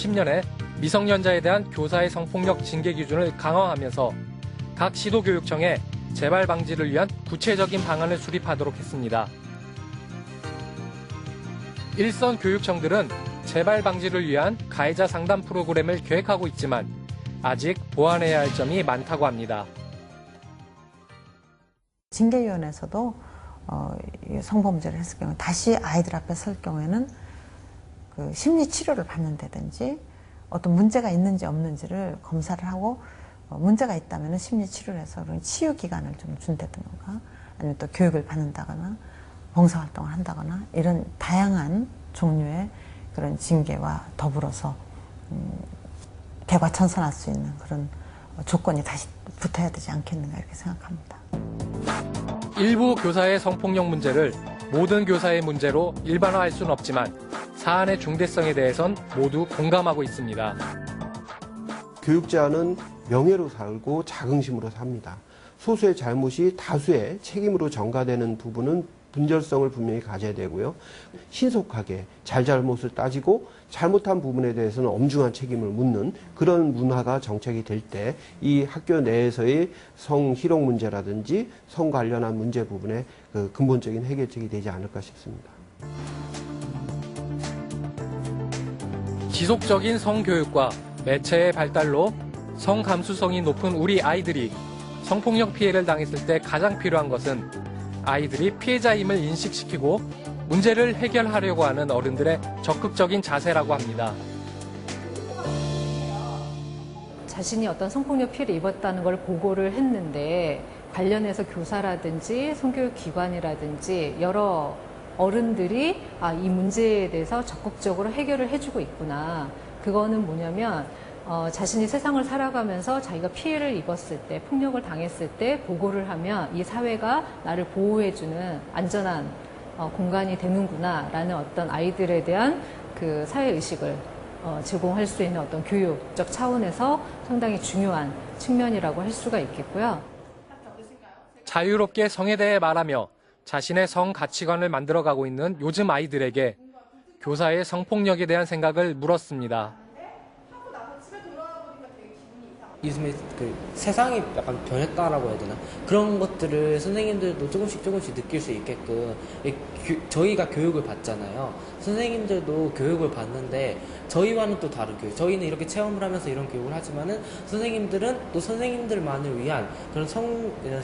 2010년에 미성년자에 대한 교사의 성폭력 징계 기준을 강화하면서 각 시도교육청에 재발 방지를 위한 구체적인 방안을 수립하도록 했습니다. 일선 교육청들은 재발 방지를 위한 가해자 상담 프로그램을 계획하고 있지만 아직 보완해야 할 점이 많다고 합니다. 징계위원회에서도 성범죄를 했을 경우 다시 아이들 앞에 설 경우에는 그 심리 치료를 받는다든지 어떤 문제가 있는지 없는지를 검사를 하고 문제가 있다면 심리 치료를 해서 치유 기간을 좀 준다든가 아니면 또 교육을 받는다거나 봉사활동을 한다거나 이런 다양한 종류의 그런 징계와 더불어서 개과천선할 수 있는 그런 조건이 다시 붙어야 되지 않겠는가 이렇게 생각합니다. 일부 교사의 성폭력 문제를 모든 교사의 문제로 일반화할 수는 없지만 사안의 중대성에 대해선 모두 공감하고 있습니다. 교육자는 명예로 살고 자긍심으로 삽니다. 소수의 잘못이 다수의 책임으로 전가되는 부분은 분절성을 분명히 가져야 되고요. 신속하게 잘잘못을 따지고 잘못한 부분에 대해서는 엄중한 책임을 묻는 그런 문화가 정착이 될 때 이 학교 내에서의 성희롱 문제라든지 성 관련한 문제 부분에 그 근본적인 해결책이 되지 않을까 싶습니다. 지속적인 성교육과 매체의 발달로 성감수성이 높은 우리 아이들이 성폭력 피해를 당했을 때 가장 필요한 것은 아이들이 피해자임을 인식시키고 문제를 해결하려고 하는 어른들의 적극적인 자세라고 합니다. 자신이 어떤 성폭력 피해를 입었다는 걸 보고를 했는데 관련해서 교사라든지 성교육기관이라든지 여러 어른들이 이 문제에 대해서 적극적으로 해결을 해주고 있구나. 그거는 뭐냐면 자신이 세상을 살아가면서 자기가 피해를 입었을 때, 폭력을 당했을 때 보고를 하면 이 사회가 나를 보호해주는 안전한 공간이 되는구나 라는 어떤 아이들에 대한 그 사회의식을 제공할 수 있는 어떤 교육적 차원에서 상당히 중요한 측면이라고 할 수가 있겠고요. 자유롭게 성에 대해 말하며 자신의 성 가치관을 만들어가고 있는 요즘 아이들에게 교사의 성폭력에 대한 생각을 물었습니다. 요즘에 그 세상이 약간 변했다라고 해야 되나? 그런 것들을 선생님들도 조금씩 느낄 수 있게끔 저희가 교육을 받잖아요. 선생님들도 교육을 받는데 저희와는 또 다른 교육. 저희는 이렇게 체험을 하면서 이런 교육을 하지만은 선생님들은 또 선생님들만을 위한 그런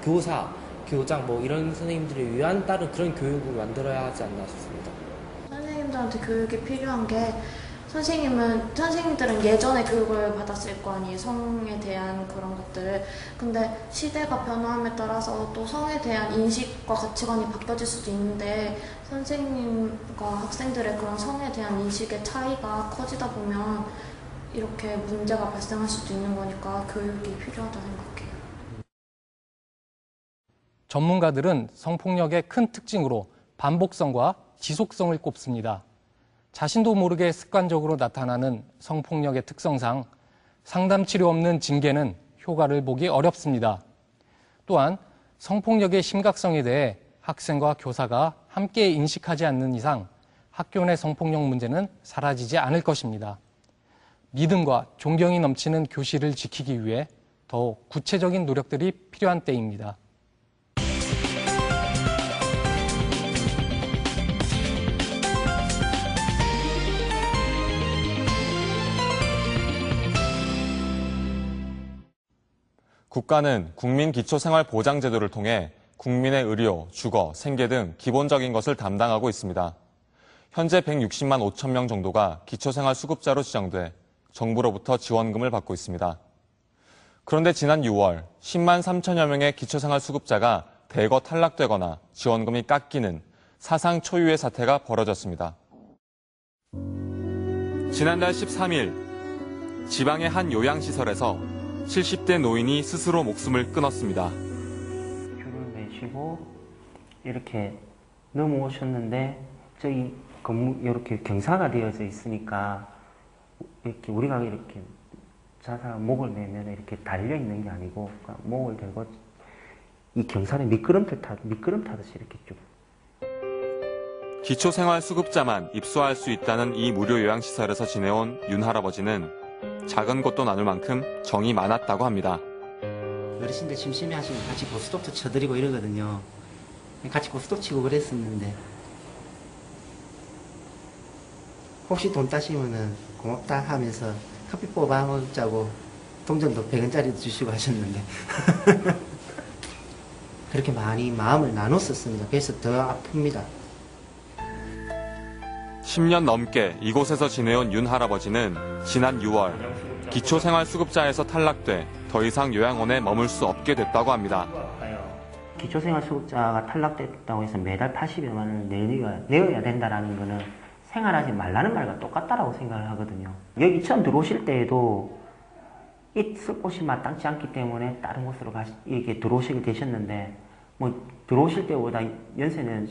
교사, 교장 뭐 이런 선생님들을 위한 다른 그런 교육을 만들어야 하지 않나 싶습니다. 선생님들한테 교육이 필요한 게 선생님들은 예전에 교육을 받았을 거 아니에요. 성에 대한 그런 것들을. 근데 시대가 변화함에 따라서 또 성에 대한 인식과 가치관이 바뀌어질 수도 있는데 선생님과 학생들의 그런 성에 대한 인식의 차이가 커지다 보면 이렇게 문제가 발생할 수도 있는 거니까 교육이 필요하다고 생각해요. 전문가들은 성폭력의 큰 특징으로 반복성과 지속성을 꼽습니다. 자신도 모르게 습관적으로 나타나는 성폭력의 특성상 상담 치료 없는 징계는 효과를 보기 어렵습니다. 또한 성폭력의 심각성에 대해 학생과 교사가 함께 인식하지 않는 이상 학교 내 성폭력 문제는 사라지지 않을 것입니다. 믿음과 존경이 넘치는 교실을 지키기 위해 더욱 구체적인 노력들이 필요한 때입니다. 국가는 국민기초생활보장제도를 통해 국민의 의료, 주거, 생계 등 기본적인 것을 담당하고 있습니다. 현재 160만 5천 명 정도가 기초생활수급자로 지정돼 정부로부터 지원금을 받고 있습니다. 그런데 지난 6월 10만 3천여 명의 기초생활수급자가 대거 탈락되거나 지원금이 깎이는 사상 초유의 사태가 벌어졌습니다. 지난달 13일 지방의 한 요양시설에서 70대 노인이 스스로 목숨을 끊었습니다. 줄을 매시고 이렇게 넘어오셨는데 저기 건물 이렇게 경사가 되어져 있으니까 이렇게 우리가 이렇게 자다가 목을 내면 이렇게 달려 있는 게 아니고 목을 대고 이 경사를 미끄럼 타듯이 이렇게 쭉. 기초생활수급자만 입소할 수 있다는 이 무료 요양시설에서 지내온 윤 할아버지는 작은 곳도 나눌 만큼 정이 많았다고 합니다. 어르신들 심심해하시면 같이 고스톱도 쳐드리고 이러거든요. 같이 고스톱 치고 그랬었는데 혹시 돈 따시면은 고맙다 하면서 커피 뽑아 먹자고 동전도 100원짜리 주시고 하셨는데 그렇게 많이 마음을 나눴었습니다. 그래서 더 아픕니다. 10년 넘게 이곳에서 지내온 윤 할아버지는 지난 6월 기초생활수급자에서 탈락돼 더 이상 요양원에 머물 수 없게 됐다고 합니다. 기초생활수급자가 탈락됐다고 해서 매달 80여만 원을 내어야 된다는 거는 생활하지 말라는 말과 똑같다라고 생각을 하거든요. 여기 처음 들어오실 때에도 있을 곳이 마땅치 않기 때문에 다른 곳으로 이렇게 들어오시게 되셨는데, 뭐 들어오실 때보다 연세는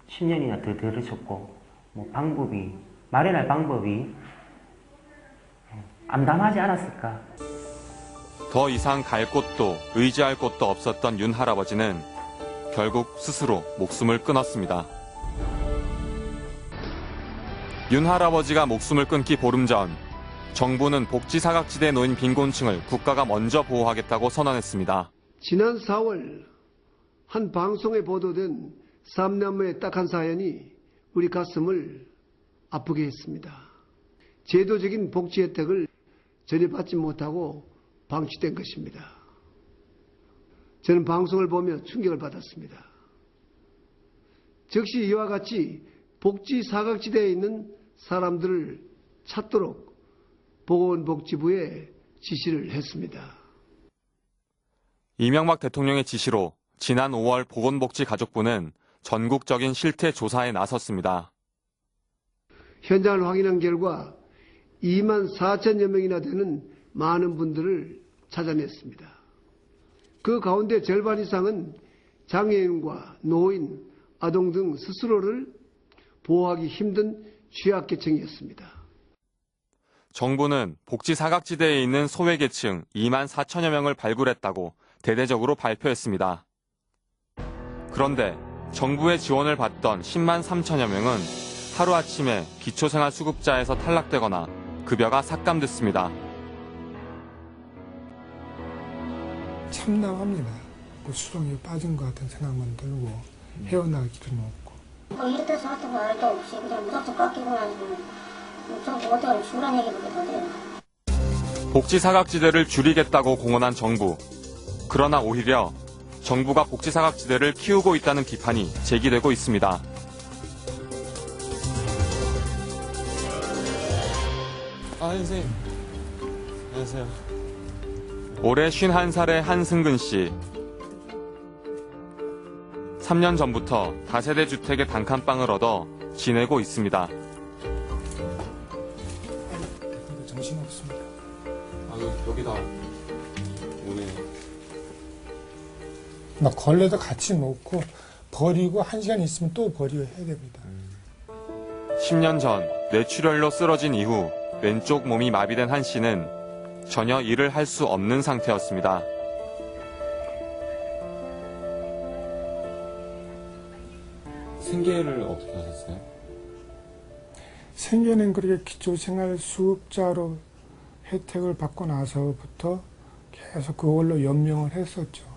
10년이나 더 들으셨고, 뭐 마련할 방법이 암담하지 않았을까. 더 이상 갈 곳도 의지할 곳도 없었던 윤 할아버지는 결국 스스로 목숨을 끊었습니다. 윤 할아버지가 목숨을 끊기 보름 전 정부는 복지사각지대에 놓인 빈곤층을 국가가 먼저 보호하겠다고 선언했습니다. 지난 4월 한 방송에 보도된 3남매의 딱한 사연이 우리 가슴을 아프게 했습니다. 제도적인 복지 혜택을 전혀 받지 못하고 방치된 것입니다. 저는 방송을 보며 충격을 받았습니다. 즉시 이와 같이 복지 사각지대에 있는 사람들을 찾도록 보건복지부에 지시를 했습니다. 이명박 대통령의 지시로 지난 5월 보건복지가족부는 전국적인 실태 조사에 나섰습니다. 현장을 확인한 결과 2만 4천여 명이나 되는 많은 분들을 찾아냈습니다. 그 가운데 절반 이상은 장애인과 노인, 아동 등 스스로를 보호하기 힘든 취약계층이었습니다. 정부는 복지사각지대에 있는 소외계층 2만 4천여 명을 발굴했다고 대대적으로 발표했습니다. 그런데 정부의 지원을 받던 10만 3천여 명은 하루아침에 기초생활수급자에서 탈락되거나 급여가 삭감됐습니다. 참담합니다. 뭐 수렁에 빠진 것 같은 생각만 들고 헤어나갈 길은 없고. 이렇게 해서 하여튼 말도 없이 그냥 무작정 깎이고 나니까 좀 어떻게 죽으란 얘기밖에 더 돼요. 복지사각지대를 줄이겠다고 공언한 정부. 그러나 오히려 정부가 복지사각지대를 키우고 있다는 비판이 제기되고 있습니다. 선생님. 안녕하세요. 올해 51살의 한승근 씨. 3년 전부터 다세대 주택의 단칸방을 얻어 지내고 있습니다. 정신없습니다. 여기다 오네. 막 걸레도 같이 놓고 버리고 1시간 있으면 또 버리고 해야 됩니다. 10년 전 뇌출혈로 쓰러진 이후 왼쪽 몸이 마비된 한 씨는 전혀 일을 할 수 없는 상태였습니다. 생계를 어떻게 하셨어요? 생계는 그렇게 기초생활수급자로 혜택을 받고 나서부터 계속 그걸로 연명을 했었죠.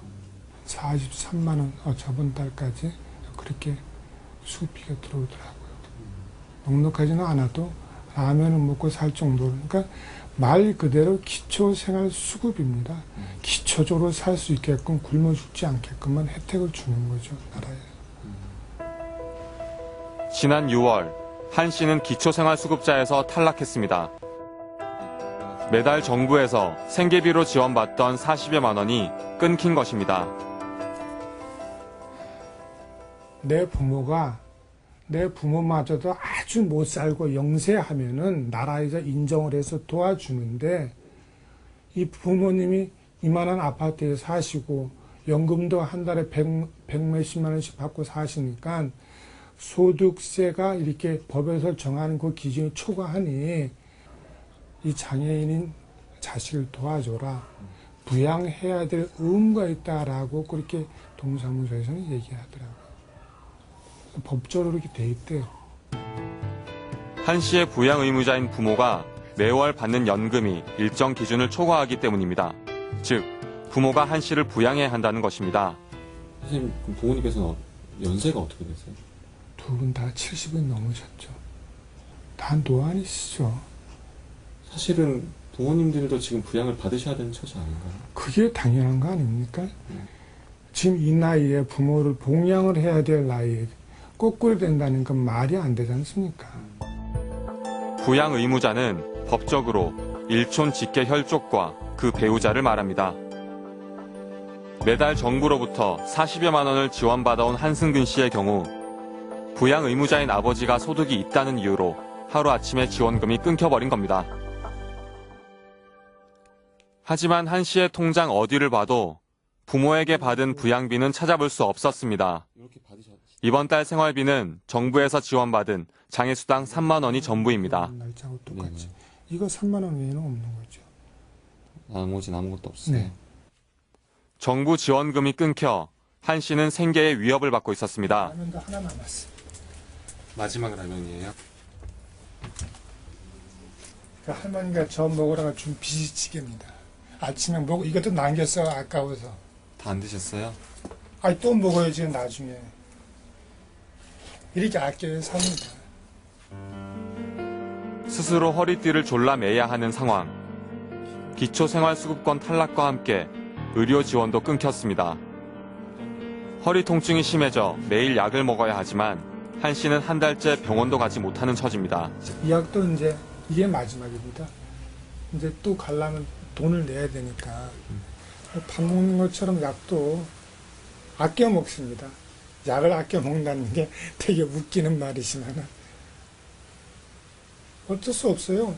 43만 원 저번 달까지 그렇게 수급비가 들어오더라고요. 넉넉하지는 않아도 라면을 먹고 살 정도로. 그러니까 말 그대로 기초생활수급입니다. 기초적으로 살 수 있게끔 굶어 죽지 않게끔만 혜택을 주는 거죠, 나라에. 지난 6월 한 씨는 기초생활수급자에서 탈락했습니다. 매달 정부에서 생계비로 지원받던 40여만 원이 끊긴 것입니다. 내 부모마저도 아주 못 살고 영세하면은 나라에서 인정을 해서 도와주는데 이 부모님이 이만한 아파트에 사시고 연금도 한 달에 100몇십만 원씩 받고 사시니까 소득세가 이렇게 법에서 정하는 그 기준을 초과하니 이 장애인인 자식을 도와줘라. 부양해야 될 의무가 있다라고 그렇게 동사무소에서는 얘기하더라고요. 법적으로 이렇게 돼 있대요. 한 씨의 부양 의무자인 부모가 매월 받는 연금이 일정 기준을 초과하기 때문입니다. 즉, 부모가 한 씨를 부양해야 한다는 것입니다. 선생님, 그럼 부모님께서는 연세가 어떻게 되세요? 두 분 다 70이 넘으셨죠. 다 노안이시죠. 사실은 부모님들도 지금 부양을 받으셔야 되는 처지 아닌가요? 그게 당연한 거 아닙니까? 지금 이 나이에 부모를 봉양을 해야 될 나이에 거꾸로 된다는 건 말이 안 되지 않습니까? 부양 의무자는 법적으로 일촌 직계 혈족과 그 배우자를 말합니다. 매달 정부로부터 40여만 원을 지원받아온 한승근 씨의 경우 부양 의무자인 아버지가 소득이 있다는 이유로 하루아침에 지원금이 끊겨버린 겁니다. 하지만 한 씨의 통장 어디를 봐도 부모에게 받은 부양비는 찾아볼 수 없었습니다. 이번 달 생활비는 정부에서 지원받은 장애수당 3만 원이 전부입니다. 날짜하고 똑같이. 이거 3만 원 외에는 없는 거죠. 나머지는 아무것도 없어요. 네. 정부 지원금이 끊겨 한 씨는 생계의 위협을 받고 있었습니다. 라면도 하나 남았어. 마지막 라면이에요? 그 할머니가 저 먹으라고 준 비지찌개입니다. 아침에 먹고 이것도 남겼어 아까워서. 다 안 드셨어요? 아니 또 먹어야지 나중에. 이렇게 아껴야 삽니다. 스스로 허리띠를 졸라매야 하는 상황. 기초생활수급권 탈락과 함께 의료 지원도 끊겼습니다. 허리 통증이 심해져 매일 약을 먹어야 하지만 한 씨는 한 달째 병원도 가지 못하는 처지입니다. 이 약도 이제 이게 마지막입니다. 이제 또 가려면 돈을 내야 되니까 밥 먹는 것처럼 약도 아껴 먹습니다. 약을 아껴 먹는다는 게 되게 웃기는 말이지만 어쩔 수 없어요.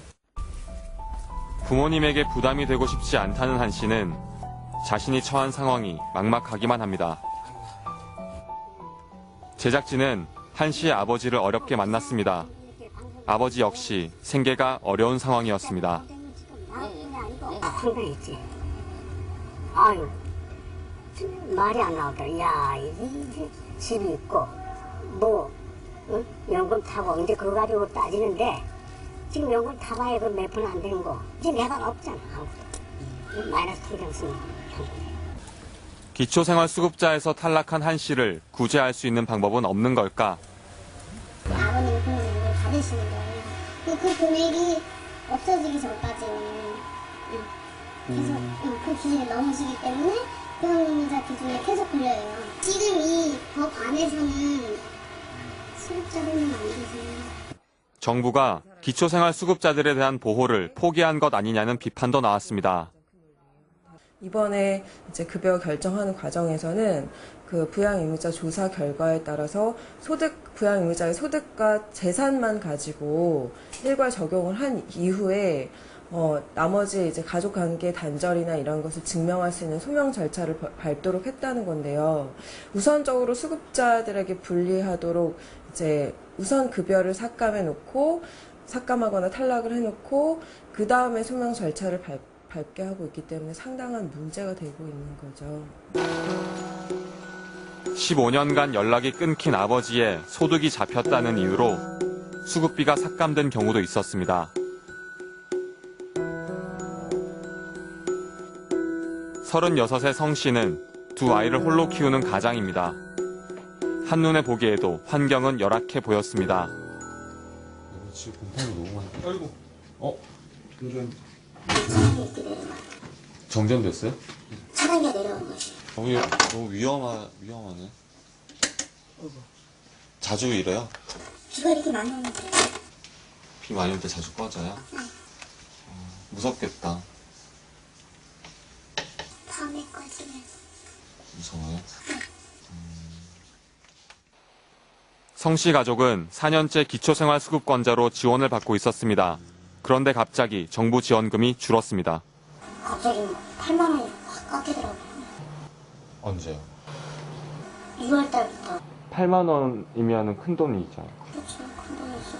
부모님에게 부담이 되고 싶지 않다는 한 씨는 자신이 처한 상황이 막막하기만 합니다. 제작진은 한 씨의 아버지를 어렵게 만났습니다. 아버지 역시 생계가 어려운 상황이었습니다. 황당했지. 아유, 말이 안 나오더라. 야, 이제 집이 있고, 뭐, 응? 연금 타고, 이제 그거 가지고 따지는데, 지금 연금 타봐야 그 몇 푼 안 되는 거. 이제 내가 없잖아, 아무것도. 마이너스 통장 쓰는 거. 기초생활수급자에서 탈락한 한 씨를 구제할 수 있는 방법은 없는 걸까? 아버님 그걸 받으시는 거예요. 그 금액이 없어지기 전까지는 계속 그 기준을 넘으시기 때문에 부양의무자 기준에 계속 걸려요. 지금 이 법 안에서는 수급자들만 안 되세요. 정부가 기초생활수급자들에 대한 보호를 포기한 것 아니냐는 비판도 나왔습니다. 이번에 이제 급여 결정하는 과정에서는 그 부양의무자 조사 결과에 따라서 부양의무자의 소득과 재산만 가지고 일괄 적용을 한 이후에 나머지 이제 가족관계 단절이나 이런 것을 증명할 수 있는 소명 절차를 밟도록 했다는 건데요. 우선적으로 수급자들에게 불리하도록 이제 우선 급여를 삭감하거나 탈락을 해놓고 그 다음에 소명 절차를 밟게 하고 있기 때문에 상당한 문제가 되고 있는 거죠. 15년간 연락이 끊긴 아버지의 소득이 잡혔다는 이유로 수급비가 삭감된 경우도 있었습니다. (36의) 성 씨는 두 아이를 홀로 키우는 가장입니다. 한눈에 보기에도 환경은 열악해 보였습니다. 지금 곰팡이 너무 많아. 아이고. 요즘 정전됐어요? 차단기가 내려온 거지. 너무 위험하네. 자주 이래요? 비가 이렇게 많이 오는데. 비 많이 올 때 자주 꺼져요? 네. 무섭겠다. 밤에 꺼지면. 무서워요? 성 씨 가족은 4년째 기초생활수급권자로 지원을 받고 있었습니다. 그런데 갑자기 정부 지원금이 줄었습니다. 갑자기 8만 원이 확 깎이더라고요. 언제요? 6월 달부터. 8만 원이면 큰 돈이죠. 그렇죠. 큰 돈이죠.